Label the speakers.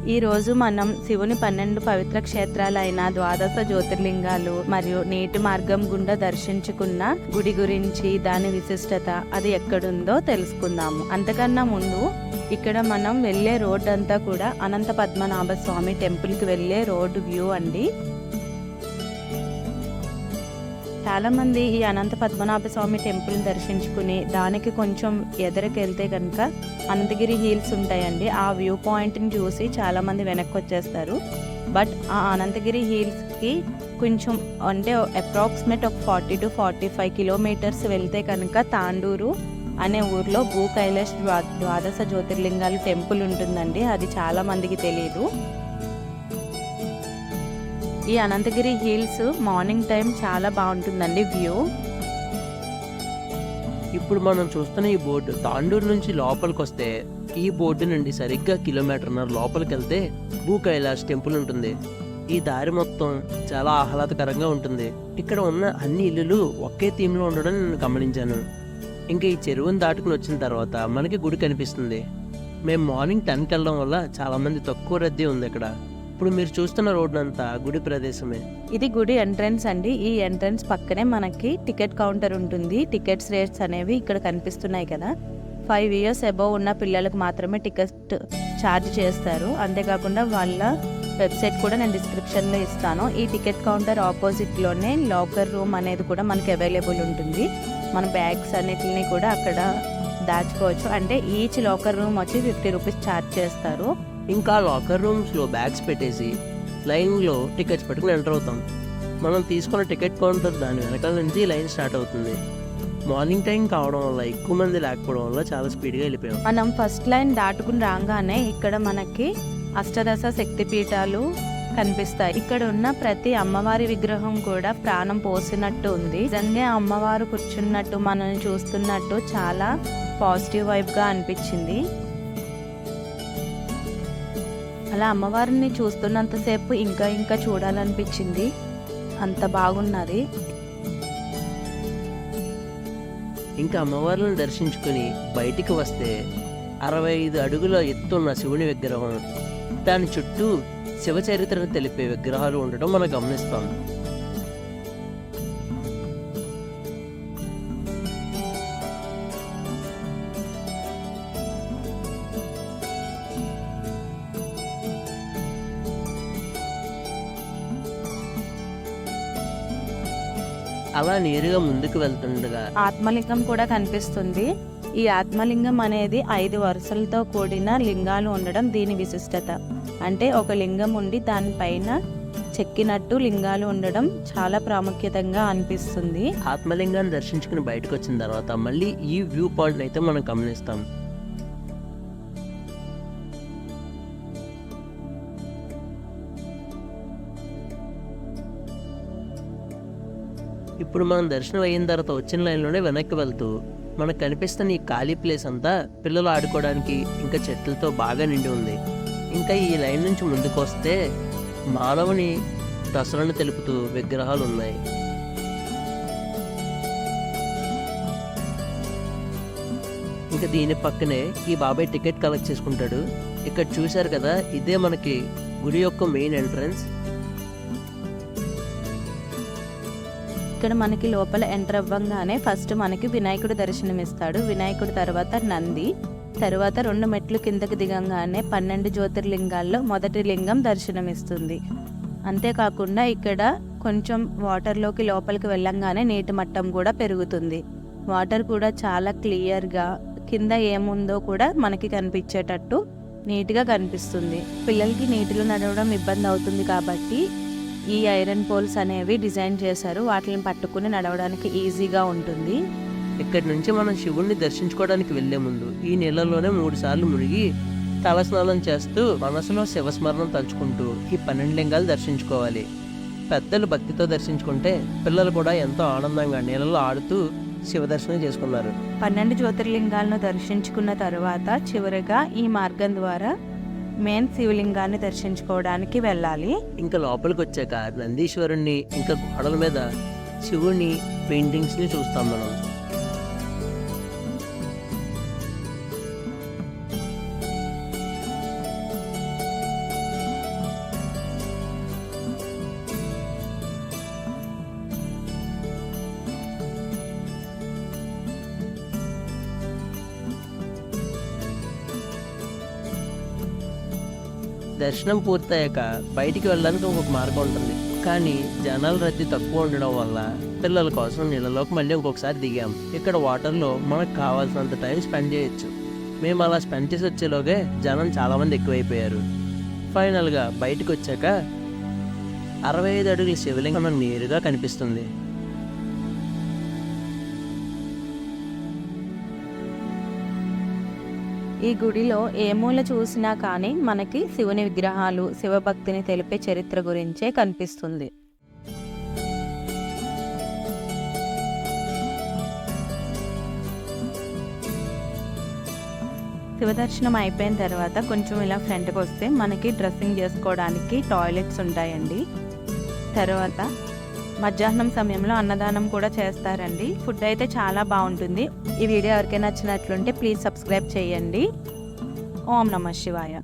Speaker 1: ఈరోజు మనం శివుని 12 పవిత్ర క్షేత్రాలైన ద్వాదశ జ్యోతిర్లింగాలు మరియు నీటి మార్గం గుండా దర్శించుకున్న గుడి గురించి, దాని విశిష్టత, అది ఎక్కడుందో తెలుసుకుందాము. అంతకన్నా ముందు ఇక్కడ మనం వెళ్ళే రోడ్ అంతా కూడా అనంత పద్మనాభ స్వామి టెంపుల్కి వెళ్ళే రోడ్డు వ్యూ అండి. చాలామంది ఈ అనంత పద్మనాభ స్వామి టెంపుల్ని దర్శించుకుని దానికి కొంచెం ఎదురుకెళ్తే కనుక అనంతగిరి హిల్స్ ఉంటాయండి. ఆ వ్యూ పాయింట్ని చూసి చాలామంది వెనక్కి వచ్చేస్తారు. బట్ ఆ అనంతగిరి హిల్స్కి కొంచెం అంటే అప్రాక్సిమేట్ ఒక 40 to 45 కిలోమీటర్స్ వెళ్తే కనుక తాండూరు అనే ఊర్లో భూ కైలాష్ ద్వాదశ జ్యోతిర్లింగాలు టెంపుల్ ఉంటుందండి. అది చాలామందికి తెలియదు. ఈ అనంతగిరి హిల్స్ మార్నింగ్ టైం చాలా బాగుంటుందండి వ్యూ.
Speaker 2: ఇప్పుడు మనం చూస్తున్న ఈ బోర్డు తాండూరు నుంచి లోపలికి వస్తే ఈ బోర్డు నుండి సరిగ్గా 1.5 కిలోమీటర్ లోపలికి వెళ్తే భూ కైలాష్ టెంపుల్ ఉంటుంది. ఈ దారి మొత్తం చాలా ఆహ్లాదకరంగా ఉంటుంది. ఇక్కడ ఉన్న అన్ని ఇల్లులు ఒకే థీమ్లో ఉండడం నేను గమనించాను. ఇంకా ఈ చెరువును దాటుకుని వచ్చిన తర్వాత మనకి గుడి కనిపిస్తుంది. మేము మార్నింగ్ 10కి వెళ్ళడం వల్ల చాలామంది తక్కువ రద్దీ ఉంది ఇక్కడ. ఇప్పుడు మీరు చూస్తున్న రోడ్డు అంతా గుడి ప్రదేశమే.
Speaker 1: ఇది గుడి ఎంట్రన్స్ అండి. ఈ ఎంట్రన్స్ పక్కనే మనకి టికెట్ కౌంటర్ ఉంటుంది. టికెట్స్ రేట్స్ అనేవి ఇక్కడ కనిపిస్తున్నాయి కదా. 5 years అబోవ్ ఉన్న పిల్లలకు మాత్రమే టికెట్ ఛార్జ్ చేస్తారు. అంతేకాకుండా వాళ్ళ వెబ్సైట్ కూడా నేను డిస్క్రిప్షన్లో ఇస్తాను. ఈ టికెట్ కౌంటర్ ఆపోజిట్లోనే లాకర్ రూమ్ అనేది కూడా మనకి అవైలబుల్ ఉంటుంది. మన బ్యాగ్స్ అన్నిటిని కూడా అక్కడ దాచుకోవచ్చు. అంటే ఈచ్ లాకర్ రూమ్ వచ్చి 50 రూపీస్ ఛార్జ్ చేస్తారు.
Speaker 2: ఇంకా లాకర్ రూమ్స్లో బ్యాగ్స్ పెట్టేసి లైన్లో టికెట్స్ పెట్టుకుని ఎంటర్ అవుతాం. మనం తీసుకున్న టికెట్ కౌంటర్ దాని వెనకాల నుంచి లైన్ స్టార్ట్ అవుతుంది. మార్నింగ్ టైం కావడం వల్ల ఎక్కువ మంది లేకపోవడం వల్ల చాలా స్పీడ్గా వెళ్ళిపోయాం.
Speaker 1: మనం ఫస్ట్ లైన్ దాటుకుని రాగానే ఇక్కడ మనకి అష్టదశ శక్తిపీఠాలు కనిపిస్తాయి. ఇక్కడ ఉన్న ప్రతి అమ్మవారి విగ్రహం కూడా ప్రాణం పోసినట్టు ఉంది. నిజంగా అమ్మవారు కూర్చున్నట్టు మనల్ని చూస్తున్నట్టు చాలా పాజిటివ్ వైబ్గా అనిపించింది. అలా అమ్మవారిని చూస్తున్నంతసేపు ఇంకా ఇంకా చూడాలనిపించింది. అంత బాగున్నది.
Speaker 2: ఇంకా అమ్మవారిని దర్శించుకుని బయటికి వస్తే 65 అడుగుల ఎత్తున్న శివుని విగ్రహం, దాని చుట్టూ శివ చరిత్రను తెలిపే విగ్రహాలు ఉండటం మనం గమనిస్తాం. అలా నేరుగా ముందుకు వెళ్తుండగా
Speaker 1: ఆత్మలింగం కూడా కనిపిస్తుంది. ఈ ఆత్మలింగం అనేది 5 వరుసలతో కూడిన లింగాలు ఉండడం దీని విశిష్టత. అంటే ఒక లింగం ఉండి దానిపైన చెక్కినట్టు లింగాలు ఉండడం చాలా ప్రాముఖ్యతంగా అనిపిస్తుంది.
Speaker 2: ఆత్మలింగాన్ని దర్శించుకుని బయటకు వచ్చిన తర్వాత మళ్ళీ ఈ వ్యూ పాయింట్ అయితే మనం గమనిస్తాం. ఇప్పుడు మనం దర్శనం అయిన తర్వాత వచ్చిన లైన్లోనే వెనక్కి వెళ్తూ మనకు కనిపిస్తున్న ఈ ఖాళీ ప్లేస్ అంతా పిల్లలు ఆడుకోవడానికి ఇంకా చెట్లతో బాగా నిండి ఉంది. ఇంకా ఈ లైన్ నుంచి ముందుకు వస్తే మానవుని దసరాను తెలుపుతూ విగ్రహాలు ఉన్నాయి. ఇంకా దీని పక్కనే ఈ బాబాయ్ టికెట్ కలెక్ట్ చేసుకుంటాడు. ఇక్కడ చూశారు కదా, ఇదే మనకి గుడి యొక్క మెయిన్ ఎంట్రన్స్.
Speaker 1: ఇక్కడ మనకి లోపల ఎంటర్ అవ్వంగానే ఫస్ట్ మనకి వినాయకుడు దర్శనమిస్తాడు. వినాయకుడు తర్వాత నంది, తర్వాత 2 మెట్లు కిందకి దిగంగానే 12 జ్యోతిర్లింగాల్లో మొదటి లింగం దర్శనమిస్తుంది. అంతేకాకుండా ఇక్కడ కొంచెం వాటర్లోకి లోపలికి వెళ్ళంగానే నీటి మట్టం కూడా పెరుగుతుంది. వాటర్ కూడా చాలా క్లియర్గా కింద ఏముందో కూడా మనకి కనిపించేటట్టు నీట్గా కనిపిస్తుంది. పిల్లలకి నీటిలో నడవడం ఇబ్బంది అవుతుంది కాబట్టి ఈ ఐరన్ పోల్స్ అనేవి డిజైన్ చేశారు. వాటిని పట్టుకుని నడవడానికి ఈజీగా ఉంటుంది.
Speaker 2: ఇక్కడి నుంచి మనం శివుణ్ణి దర్శించుకోవడానికి వెళ్లే ముందు ఈ నీళ్ళలోనే 3 సార్లు మునిగి తలస్నానం చేస్తూ మనసులో శివస్మరణం తలుచుకుంటూ ఈ 12 లింగాలు దర్శించుకోవాలి. పెద్దలు భక్తితో దర్శించుకుంటే పిల్లలు కూడా ఎంతో ఆనందంగా నీళ్ళలో ఆడుతూ శివ దర్శనం చేసుకున్నారు.
Speaker 1: 12 జ్యోతిర్లింగాలను దర్శించుకున్న తర్వాత చివరిగా ఈ మార్గం ద్వారా మెయిన్ శివలింగాన్ని దర్శించుకోవడానికి వెళ్ళాలి.
Speaker 2: ఇంకా లోపలికి వచ్చాక నందీశ్వరుణ్ణి ఇంకా గోడల మీద శివుని పెయింటింగ్స్ని చూస్తాం మనం. దర్శనం పూర్తయ్యాక బయటికి వెళ్ళడానికి ఇంకొక మార్గం ఉంటుంది, కానీ జనాల రద్దీ తక్కువ ఉండడం వల్ల పిల్లల కోసం నీళ్ళలోకి మళ్ళీ ఇంకొకసారి దిగాం. ఇక్కడ వాటర్లో మనకు కావాల్సినంత టైం స్పెండ్ చేయొచ్చు. మేము అలా స్పెండ్ చేసి వచ్చేలోగే జనం చాలామంది ఎక్కువైపోయారు. ఫైనల్గా బయటకు వచ్చాక 65 అడుగుల శివలింగం మనకు నేరుగా కనిపిస్తుంది.
Speaker 1: ఈ గుడిలో ఏ మూల చూసినా కానీ మనకి శివుని విగ్రహాలు, శివభక్తిని తెలిపే చరిత్ర గురించే కనిపిస్తుంది. శివదర్శనం అయిపోయిన తర్వాత కొంచెం ఇలా ఫ్రంట్కి వస్తే మనకి డ్రెస్సింగ్ చేసుకోవడానికి టాయిలెట్స్ ఉంటాయండి. తర్వాత మధ్యాహ్నం సమయంలో అన్నదానం కూడా చేస్తారండి. ఫుడ్ అయితే చాలా బాగుంటుంది. ఈ వీడియో ఎవరికైనా నచ్చినట్లుంటే ప్లీజ్ సబ్స్క్రైబ్ చేయండి. ఓం నమః శివాయ.